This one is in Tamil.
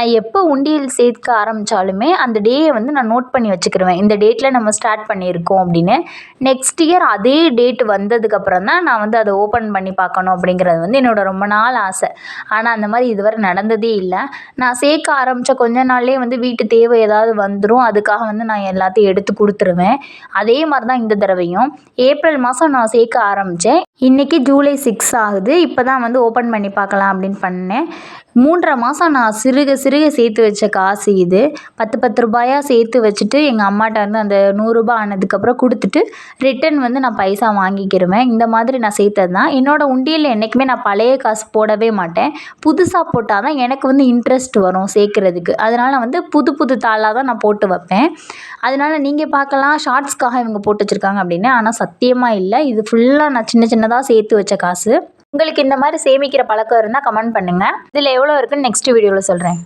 நான் எப்போ உண்டியல் சேர்க்க ஆரம்பித்தாலுமே அந்த டேயை வந்து நான் நோட் பண்ணி வச்சுக்கிருவேன். இந்த டேட்டில் நம்ம ஸ்டார்ட் பண்ணியிருக்கோம் அப்படின்னு. நெக்ஸ்ட் இயர் அதே டேட் வந்ததுக்கப்புறம் தான் நான் வந்து அதை ஓப்பன் பண்ணி பார்க்கணும் அப்படிங்கிறது வந்து என்னோடய ரொம்ப நாள் ஆசை. ஆனால் அந்த மாதிரி இதுவரை நடந்ததே இல்லை. நான் சேர்க்க ஆரம்பித்த கொஞ்ச நாள்லேயே வந்து வீட்டு தேவை ஏதாவது வந்துடும். அதுக்காக வந்து நான் எல்லாத்தையும் எடுத்து கொடுத்துருவேன். அதே மாதிரி தான் இந்த தடவையும் ஏப்ரல் மாதம் நான் சேர்க்க ஆரம்பித்தேன். இன்றைக்கி ஜூலை 6 ஆகுது. இப்போ தான் வந்து ஓப்பன் பண்ணி பார்க்கலாம் அப்படின்னு பண்ணேன். 3.5 மாதம் நான் சிறுக சிறுக சேர்த்து வச்ச காசு இது. 10 ரூபாயாக சேர்த்து வச்சுட்டு எங்கள் அம்மாட்ட வந்து அந்த 100 ரூபாய் ஆனதுக்கப்புறம் கொடுத்துட்டு ரிட்டன் வந்து நான் பைசா வாங்கிக்கிருவேன். இந்த மாதிரி நான் சேர்த்தது தான். என்னோடய உண்டியலில் என்றைக்குமே நான் பழைய காசு போடவே மாட்டேன். புதுசாக போட்டால் தான் எனக்கு வந்து இன்ட்ரெஸ்ட் வரும் சேர்க்குறதுக்கு. அதனால் வந்து புது புது தாளாக தான் நான் போட்டு வைப்பேன். அதனால் நீங்கள் பார்க்கலாம் ஷார்ட்ஸ்க்காக இவங்க போட்டு வச்சுருக்காங்க அப்படின்னு. ஆனால் சத்தியமாக இல்லை. இது ஃபுல்லாக நான் சின்ன சின்னதாக சேர்த்து வச்ச காசு. உங்களுக்கு இந்த மாதிரி சேமிக்கிற பழக்கம் இருந்தால் கமெண்ட் பண்ணுங்கள். இதில் எவ்வளோ இருக்குன்னு நெக்ஸ்ட் வீடியோவில் சொல்கிறேன்.